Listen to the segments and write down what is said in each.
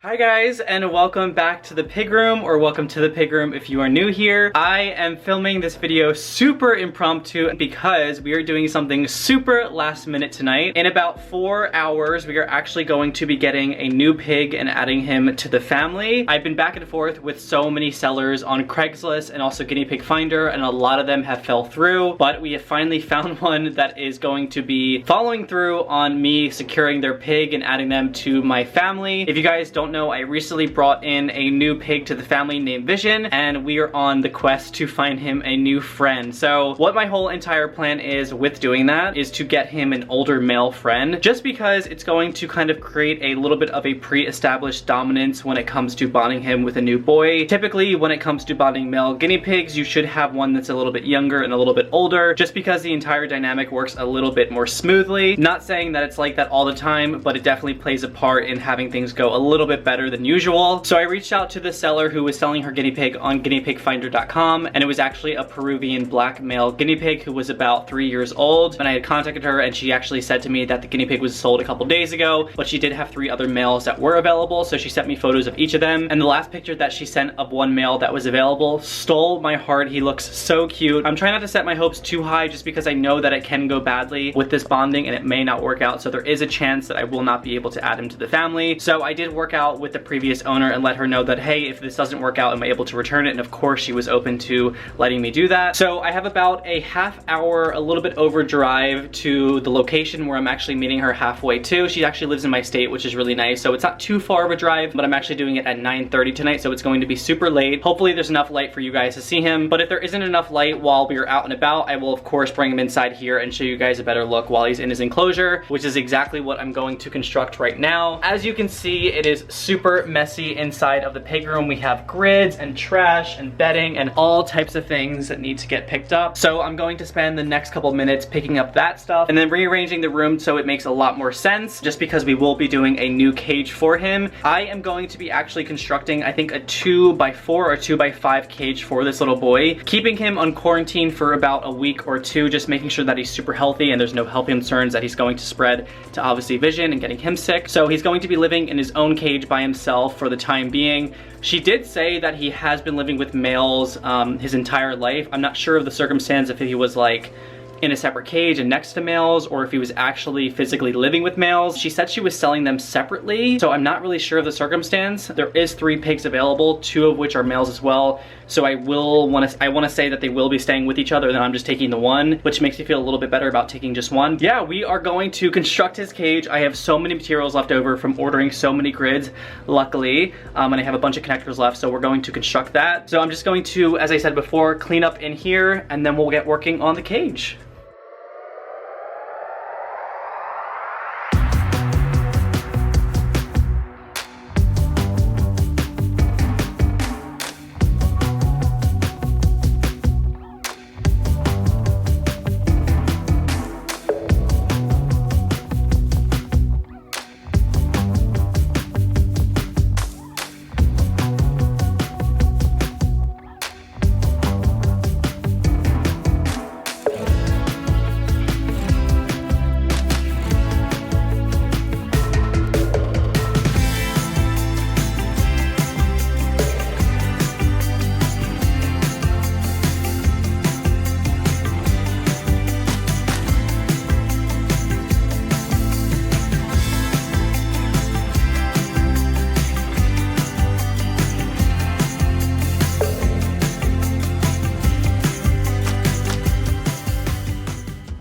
Hi guys, and welcome back to the pig room, or welcome to the pig room if you are new here. I am filming this video super impromptu because we are doing something super last minute tonight. In about 4 hours, we are actually going to be getting a new pig and adding him to the family. I've been back and forth with so many sellers on Craigslist and also Guinea Pig Finder, and a lot of them have fell through, but we have finally found one that is going to be following through on me securing their pig and adding them to my family. If you guys don't know, I recently brought in a new pig to the family named Vision, and we are on the quest to find him a new friend. So what my whole entire plan is with doing that is to get him an older male friend, just because it's going to kind of create a little bit of a pre-established dominance when it comes to bonding him with a new boy. Typically, when it comes to bonding male guinea pigs, you should have one that's a little bit younger and a little bit older, just because the entire dynamic works a little bit more smoothly. Not saying that it's like that all the time, but it definitely plays a part in having things go a little bit better than usual. So I reached out to the seller who was selling her guinea pig on guineapigfinder.com, and it was actually a Peruvian black male guinea pig who was about 3 years old. And I had contacted her, and she actually said to me that the guinea pig was sold a couple days ago, but she did have 3 other males that were available, so she sent me photos of each of them. And the last picture that she sent of one male that was available stole my heart. He looks so cute. I'm trying not to set my hopes too high, just because I know that it can go badly with this bonding and it may not work out, so there is a chance that I will not be able to add him to the family. So I did work out with the previous owner and let her know that, hey, if this doesn't work out, am I able to return it? And of course she was open to letting me do that. So I have about a half hour, a little bit over drive to the location where I'm actually meeting her halfway to. She actually lives in my state, which is really nice, so it's not too far of a drive, but I'm actually doing it at 9:30 tonight, so it's going to be super late. Hopefully there's enough light for you guys to see him, but if there isn't enough light while we are out and about, I will of course bring him inside here and show you guys a better look while he's in his enclosure, which is exactly what I'm going to construct right now. As you can see, it is super messy inside of the pig room. We have grids and trash and bedding and all types of things that need to get picked up. So I'm going to spend the next couple minutes picking up that stuff and then rearranging the room so it makes a lot more sense, just because we will be doing a new cage for him. I am going to be actually constructing, I think, a 2x4 or 2x5 cage for this little boy, keeping him on quarantine for about a week or two, just making sure that he's super healthy and there's no health concerns that he's going to spread to obviously Vision and getting him sick. So he's going to be living in his own cage by himself for the time being. She did say that he has been living with males his entire life. I'm not sure of the circumstance, if he was like in a separate cage and next to males, or if he was actually physically living with males. She said she was selling them separately, so I'm not really sure of the circumstance. There is 3 pigs available, 2 of which are males as well. So I want to say that they will be staying with each other, then I'm just taking the one, which makes me feel a little bit better about taking just one. Yeah, we are going to construct his cage. I have so many materials left over from ordering so many grids, luckily, and I have a bunch of connectors left, so we're going to construct that. So I'm just going to, as I said before, clean up in here, and then we'll get working on the cage.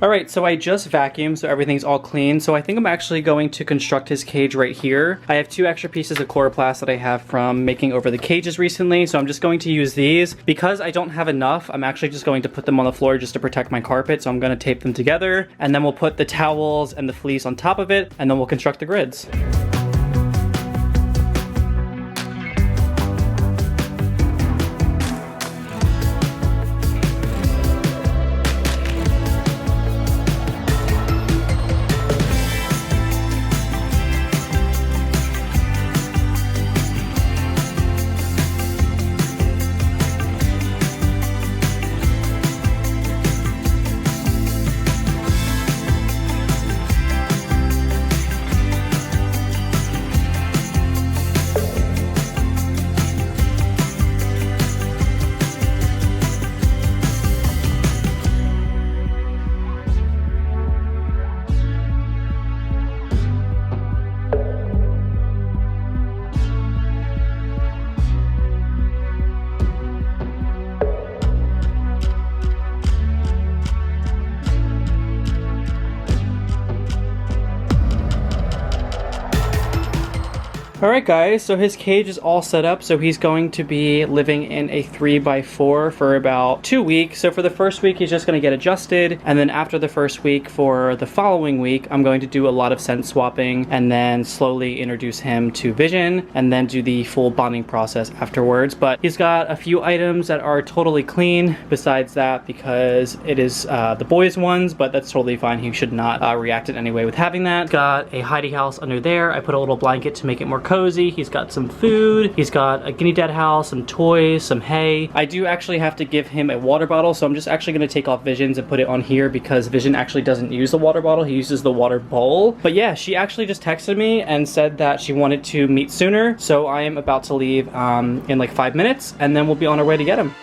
Alright, so I just vacuumed, so everything's all clean. So I think I'm actually going to construct his cage right here. I have 2 extra pieces of chloroplast that I have from making over the cages recently, so I'm just going to use these. Because I don't have enough, I'm actually just going to put them on the floor just to protect my carpet, so I'm going to tape them together, and then we'll put the towels and the fleece on top of it, and then we'll construct the grids. Alright guys, so his cage is all set up, so he's going to be living in a 3x4 for about 2 weeks. So for the first week he's just going to get adjusted, and then after the first week for the following week I'm going to do a lot of scent swapping and then slowly introduce him to Vision and then do the full bonding process afterwards. But he's got a few items that are totally clean besides that because it is the boys' ones, but that's totally fine. He should not react in any way with having that. Got a hidey house under there. I put a little blanket to make it more cozy. He's got some food. He's got a guinea dad house, some toys, some hay. I do actually have to give him a water bottle, so I'm just actually going to take off Vision's and put it on here because Vision actually doesn't use the water bottle. He uses the water bowl. But yeah, she actually just texted me and said that she wanted to meet sooner, so I am about to leave in like 5 minutes, and then we'll be on our way to get him.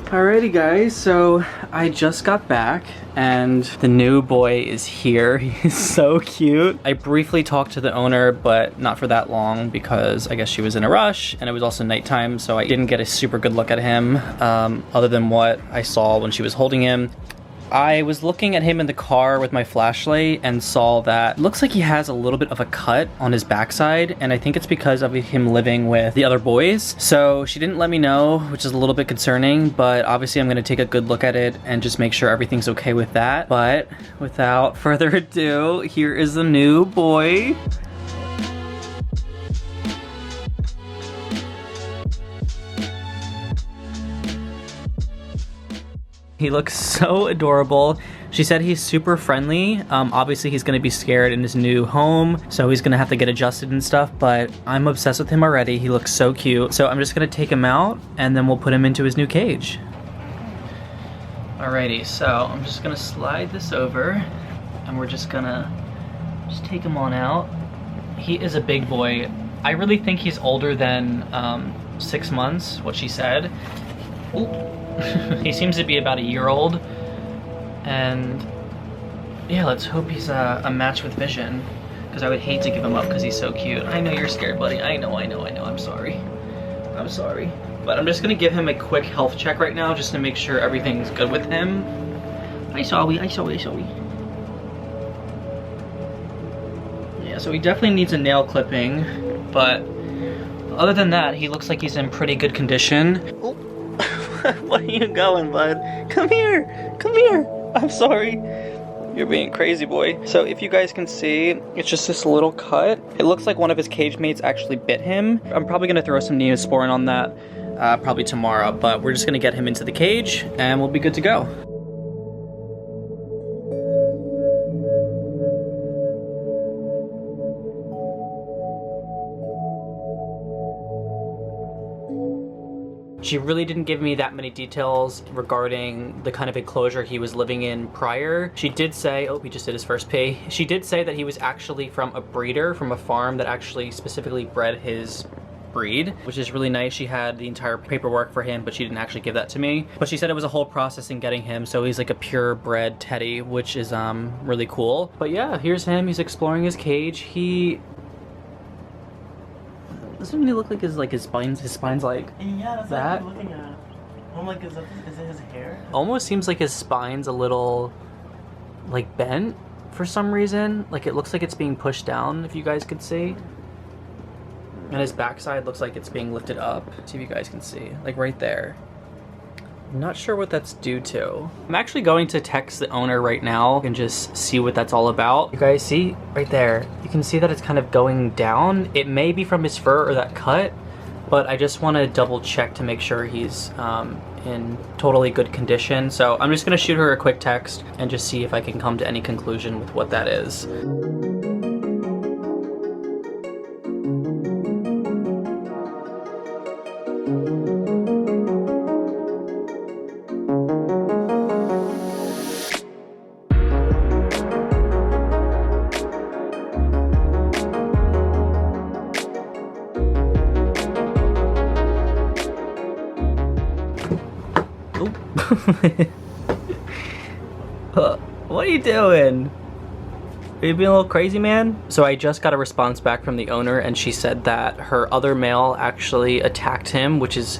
Alrighty guys, so I just got back and the new boy is here. He's so cute. I briefly talked to the owner, but not for that long because I guess she was in a rush and it was also nighttime, so I didn't get a super good look at him other than what I saw when she was holding him. I was looking at him in the car with my flashlight and saw that it looks like he has a little bit of a cut on his backside, and I think it's because of him living with the other boys. So she didn't let me know, which is a little bit concerning, but obviously I'm going to take a good look at it and just make sure everything's okay with that. But without further ado, here is the new boy. He looks so adorable. She said he's super friendly. Obviously he's gonna be scared in his new home, so he's gonna have to get adjusted and stuff, but I'm obsessed with him already. He looks so cute. So I'm just gonna take him out and then we'll put him into his new cage. Alrighty, so I'm just gonna slide this over and we're just gonna take him on out. He is a big boy. I really think he's older than 6 months, what she said. Ooh. He seems to be about a year old, and yeah, let's hope he's a match with Vision, because I would hate to give him up because he's so cute. I know you're scared, buddy. I know. I'm sorry. But I'm just gonna give him a quick health check right now just to make sure everything's good with him. I saw. Yeah, so he definitely needs a nail clipping, but other than that, he looks like he's in pretty good condition. Oh. Where are you going, bud? Come here. I'm sorry. You're being crazy, boy. So if you guys can see, it's just this little cut. It looks like one of his cage mates actually bit him. I'm probably gonna throw some Neosporin on that probably tomorrow, but we're just gonna get him into the cage and we'll be good to go. She really didn't give me that many details regarding the kind of enclosure he was living in prior. She did say, oh, he just did his first pee. She did say that he was actually from a breeder, from a farm that actually specifically bred his breed, which is really nice. She had the entire paperwork for him, but she didn't actually give that to me. But she said it was a whole process in getting him, so he's like a purebred teddy, which is really cool. But yeah, here's him. He's exploring his cage. He doesn't really look like his spine's like yeah, that's that. what I'm looking at. I'm like, is it his hair? Almost seems like his spine's a little like bent for some reason. Like it looks like it's being pushed down, if you guys could see. And his backside looks like it's being lifted up. See if you guys can see, like right there. I'm not sure what that's due to. I'm actually going to text the owner right now and just see what that's all about. You guys see right there, you can see that it's kind of going down. It may be from his fur or that cut, but I just want to double check to make sure he's in totally good condition. So I'm just gonna shoot her a quick text and just see if I can come to any conclusion with what that is. What are you doing? Are you being a little crazy, man? So I just got a response back from the owner, and she said that her other male actually attacked him, which is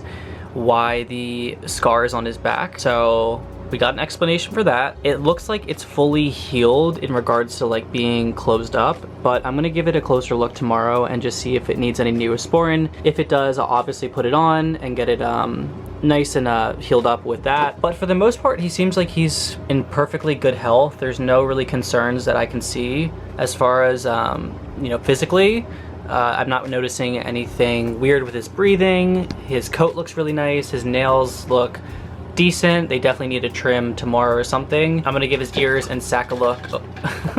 why the scars on his back. So we got an explanation for that. It looks like it's fully healed in regards to like being closed up, but I'm gonna give it a closer look tomorrow and just see if it needs any Neosporin. If it does, I'll obviously put it on and get it nice and healed up with that. But for the most part, he seems like he's in perfectly good health. There's no really concerns that I can see as far as you know, physically. I'm not noticing anything weird with his breathing. His coat looks really nice. His nails look decent. They definitely need a trim tomorrow or something. I'm gonna give his ears and sack a look. Oh,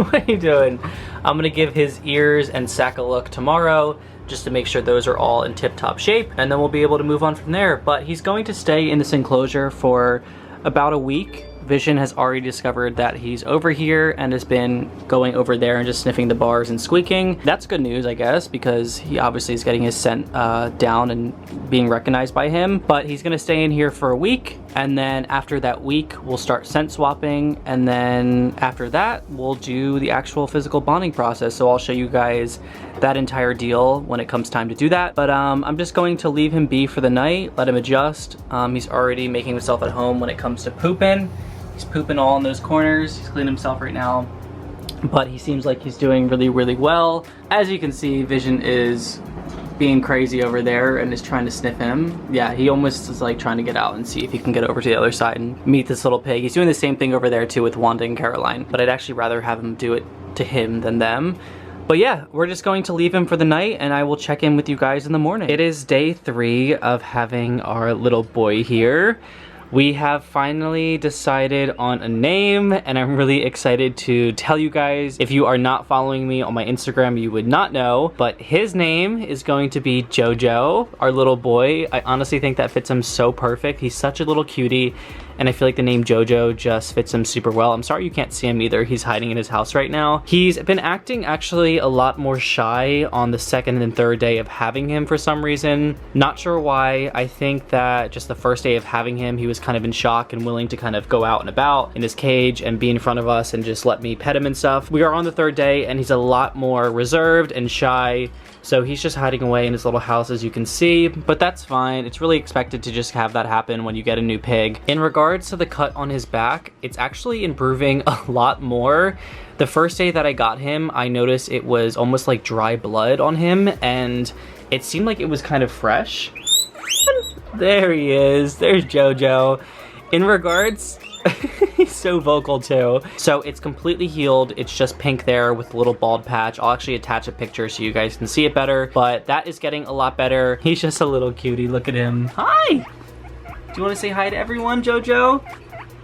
what are you doing? I'm gonna give his ears and sack a look tomorrow just to make sure those are all in tip-top shape, and then we'll be able to move on from there. But he's going to stay in this enclosure for about a week. Vision has already discovered that he's over here and has been going over there and just sniffing the bars and squeaking. That's good news, I guess, because he obviously is getting his scent down and being recognized by him. But he's gonna stay in here for a week, and then after that week, we'll start scent swapping, and then after that, we'll do the actual physical bonding process. So I'll show you guys that entire deal when it comes time to do that. But I'm just going to leave him be for the night, let him adjust. He's already making himself at home when it comes to pooping. He's pooping all in those corners. He's cleaning himself right now, but he seems like he's doing really, really well. As you can see, Vision is being crazy over there and is trying to sniff him. Yeah, he almost is like trying to get out and see if he can get over to the other side and meet this little pig. He's doing the same thing over there too with Wanda and Caroline, but I'd actually rather have him do it to him than them. But yeah, we're just going to leave him for the night, and I will check in with you guys in the morning. It is day 3 of having our little boy here. We have finally decided on a name, and I'm really excited to tell you guys. If you are not following me on my Instagram, you would not know, but his name is going to be Jojo, our little boy. I honestly think that fits him so perfect. He's such a little cutie, and I feel like the name Jojo just fits him super well. I'm sorry you can't see him either. He's hiding in his house right now. He's been acting actually a lot more shy on the 2nd and 3rd day of having him for some reason. Not sure why. I think that just the first day of having him, he was kind of in shock and willing to kind of go out and about in his cage and be in front of us and just let me pet him and stuff. We are on the 3rd day, and he's a lot more reserved and shy. So he's just hiding away in his little house, as you can see, but that's fine. It's really expected to just have that happen when you get a new pig. In regards to the cut on his back, it's actually improving a lot more. The first day that I got him, I noticed it was almost like dry blood on him, and it seemed like it was kind of fresh. There he is. There's Jojo. In regards, he's so vocal too. So it's completely healed. It's just pink there with a little bald patch. I'll actually attach a picture so you guys can see it better, but that is getting a lot better. He's just a little cutie. Look at him. Hi. Do you want to say hi to everyone, Jojo?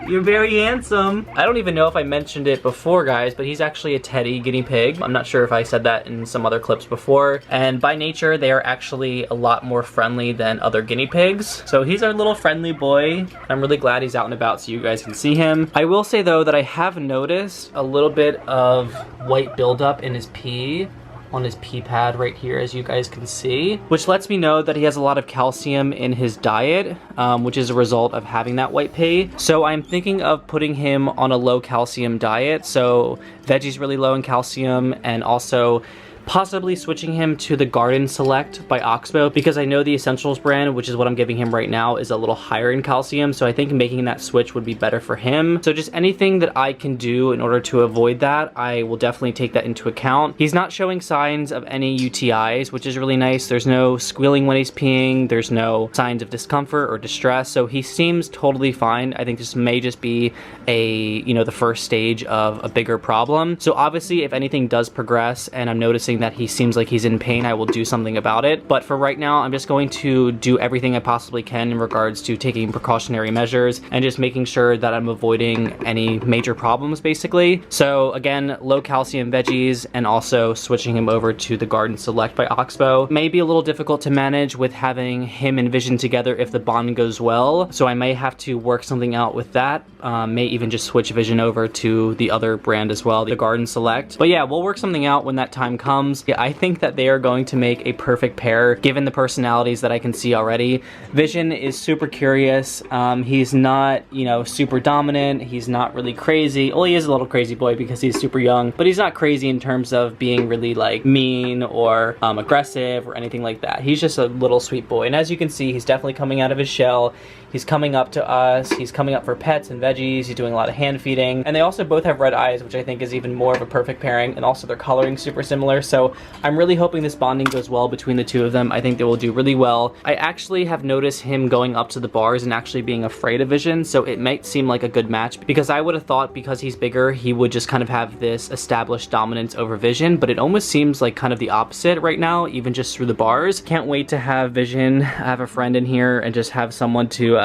You're very handsome. I don't even know if I mentioned it before, guys, but he's actually a teddy guinea pig. I'm not sure if I said that in some other clips before. And by nature, they are actually a lot more friendly than other guinea pigs. So he's our little friendly boy. I'm really glad he's out and about so you guys can see him. I will say though that I have noticed a little bit of white buildup in his pee. On his pee pad right here, as you guys can see, which lets me know that he has a lot of calcium in his diet, which is a result of having that white pee. So I'm thinking of putting him on a low calcium diet, so veggies really low in calcium, and also possibly switching him to the Garden Select by Oxbow, because I know the Essentials brand, which is what I'm giving him right now, is a little higher in calcium, so I think making that switch would be better for him. So just anything that I can do in order to avoid that, I will definitely take that into account. He's not showing signs of any UTIs, which is really nice. There's no squealing when he's peeing, there's no signs of discomfort or distress, so he seems totally fine. I think this may just be the first stage of a bigger problem. So obviously, if anything does progress and I'm noticing that he seems like he's in pain, I will do something about it. But for right now, I'm just going to do everything I possibly can in regards to taking precautionary measures and just making sure that I'm avoiding any major problems, basically. So again, low calcium veggies, and also switching him over to the Garden Select by Oxbow. May be a little difficult to manage with having him and Vision together if the bond goes well, so I may have to work something out with that. May even just switch Vision over to the other brand as well, the Garden Select. But yeah, we'll work something out when that time comes. comes. Yeah, I think that they are going to make a perfect pair given the personalities that I can see already. Vision is super curious. He's not, you know, super dominant. He's not really crazy. Well, he is a little crazy boy because he's super young, but he's not crazy in terms of being really like mean or aggressive or anything like that. He's just a little sweet boy. And as you can see, he's definitely coming out of his shell. He's coming up to us. He's coming up for pets and veggies. He's doing a lot of hand feeding. And they also both have red eyes, which I think is even more of a perfect pairing. And also their coloring super similar. So I'm really hoping this bonding goes well between the two of them. I think they will do really well. I actually have noticed him going up to the bars and actually being afraid of Vision. So it might seem like a good match because I would have thought because he's bigger, he would just kind of have this established dominance over Vision. But it almost seems like kind of the opposite right now, even just through the bars. Can't wait to have Vision have a friend in here and just have someone to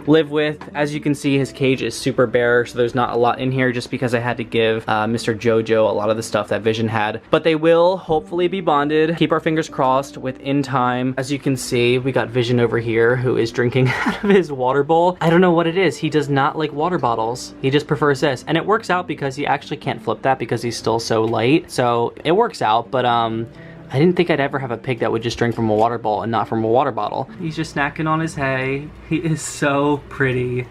live with. As you can see, his cage is super bare, so there's not a lot in here just because I had to give Mr. Jojo a lot of the stuff that Vision had. But they will hopefully be bonded. Keep our fingers crossed within time. As you can see, we got Vision over here who is drinking out of his water bowl. I don't know what it is. He does not like water bottles. He just prefers this. And it works out because he actually can't flip that because he's still so light. So it works out, but I didn't think I'd ever have a pig that would just drink from a water bowl and not from a water bottle. He's just snacking on his hay. He is so pretty.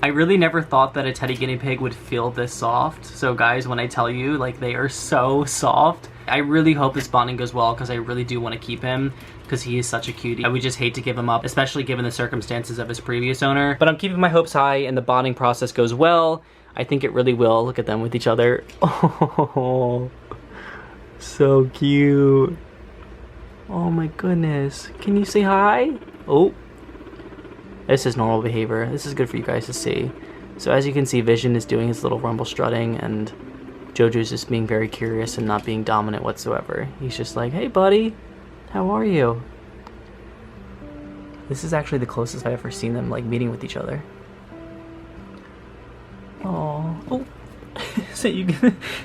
I really never thought that a teddy guinea pig would feel this soft. So guys, when I tell you, like, they are so soft. I really hope this bonding goes well because I really do want to keep him because he is such a cutie. I would just hate to give him up, especially given the circumstances of his previous owner. But I'm keeping my hopes high and the bonding process goes well. I think it really will. Look at them with each other. Oh. So cute. Oh my goodness. Can you say hi? Oh. This is normal behavior. This is good for you guys to see. So as you can see, Vision is doing his little rumble strutting and Jojo's just being very curious and not being dominant whatsoever. He's just like, hey buddy, how are you? This is actually the closest I've ever seen them like meeting with each other. Aww. Oh. So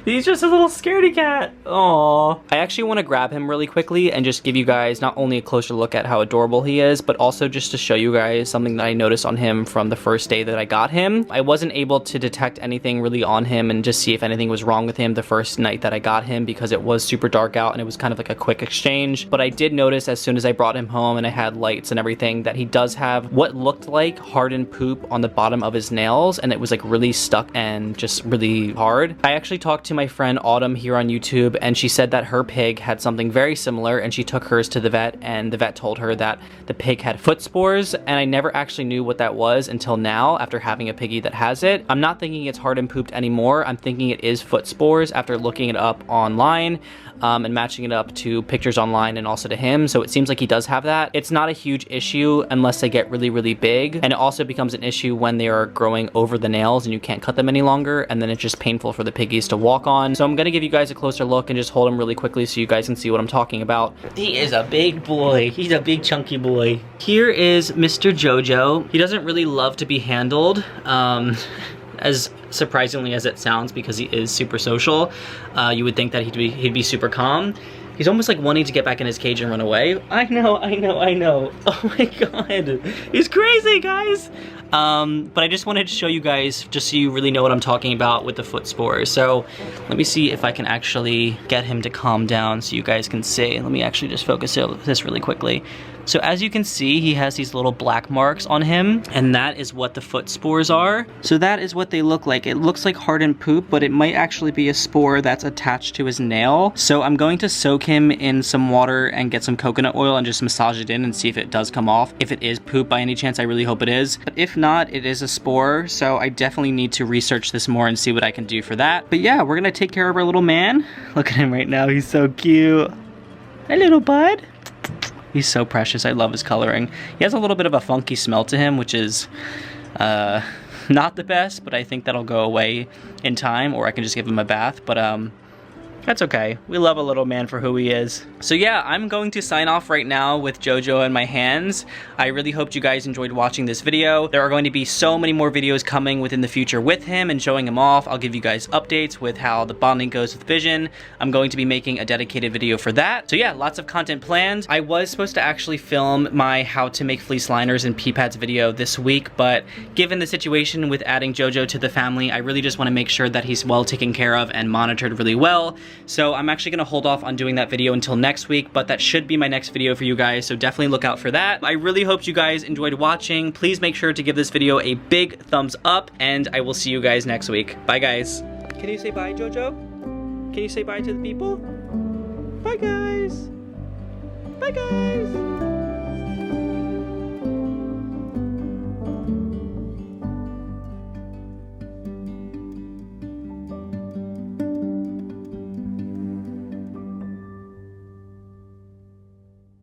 he's just a little scaredy cat. Aww. I actually want to grab him really quickly and just give you guys not only a closer look at how adorable he is, but also just to show you guys something that I noticed on him from the first day that I got him. I wasn't able to detect anything really on him and just see if anything was wrong with him the first night that I got him because it was super dark out and it was kind of like a quick exchange. But I did notice as soon as I brought him home and I had lights and everything that he does have what looked like hardened poop on the bottom of his nails, and it was like really stuck and just really hard. I actually talked to my friend Autumn here on YouTube and she said that her pig had something very similar and she took hers to the vet and the vet told her that the pig had foot spores, and I never actually knew what that was until now after having a piggy that has it. I'm not thinking it's hardened pooped anymore. I'm thinking it is foot spores after looking it up online and matching it up to pictures online and also to him. So it seems like he does have that. It's not a huge issue unless they get really, really big. And it also becomes an issue when they are growing over the nails and you can't cut them any longer. And then it's just painful for the piggies to walk on. So I'm gonna give you guys a closer look and just hold him really quickly so you guys can see what I'm talking about. He is a big boy. He's a big chunky boy. Here is Mr. Jojo. He doesn't really love to be handled. As surprisingly as it sounds, because he is super social, you would think that he'd be super calm. He's almost like wanting to get back in his cage and run away. I know. Oh my god, he's crazy, guys. But I just wanted to show you guys, just so you really know what I'm talking about with the foot spores. So let me see if I can actually get him to calm down so you guys can see. Let me actually just focus this really quickly. So as you can see, he has these little black marks on him, and that is what the foot spores are. So that is what they look like. It looks like hardened poop, but it might actually be a spore that's attached to his nail. So I'm going to soak him in some water and get some coconut oil and just massage it in and see if it does come off. If it is poop by any chance, I really hope it is. But if not, it is a spore, so I definitely need to research this more and see what I can do for that. But yeah, we're gonna take care of our little man. Look at him right now, he's so cute. Hey little bud. He's so precious. I love his coloring. He has a little bit of a funky smell to him, which is not the best, but I think that'll go away in time, or I can just give him a bath. But that's okay. We love a little man for who he is. So yeah, I'm going to sign off right now with Jojo in my hands. I really hoped you guys enjoyed watching this video. There are going to be so many more videos coming within the future with him and showing him off. I'll give you guys updates with how the bonding goes with Vision. I'm going to be making a dedicated video for that. So yeah, lots of content planned. I was supposed to actually film my how to make fleece liners and pea pads video this week, but given the situation with adding Jojo to the family, I really just want to make sure that he's well taken care of and monitored really well. So I'm actually gonna hold off on doing that video until next week, but that should be my next video for you guys, so definitely look out for that. I really hope you guys enjoyed watching. Please make sure to give this video a big thumbs up, and I will see you guys next week. Bye, guys. Can you say bye, Jojo? Can you say bye to the people? Bye, guys. Bye, guys.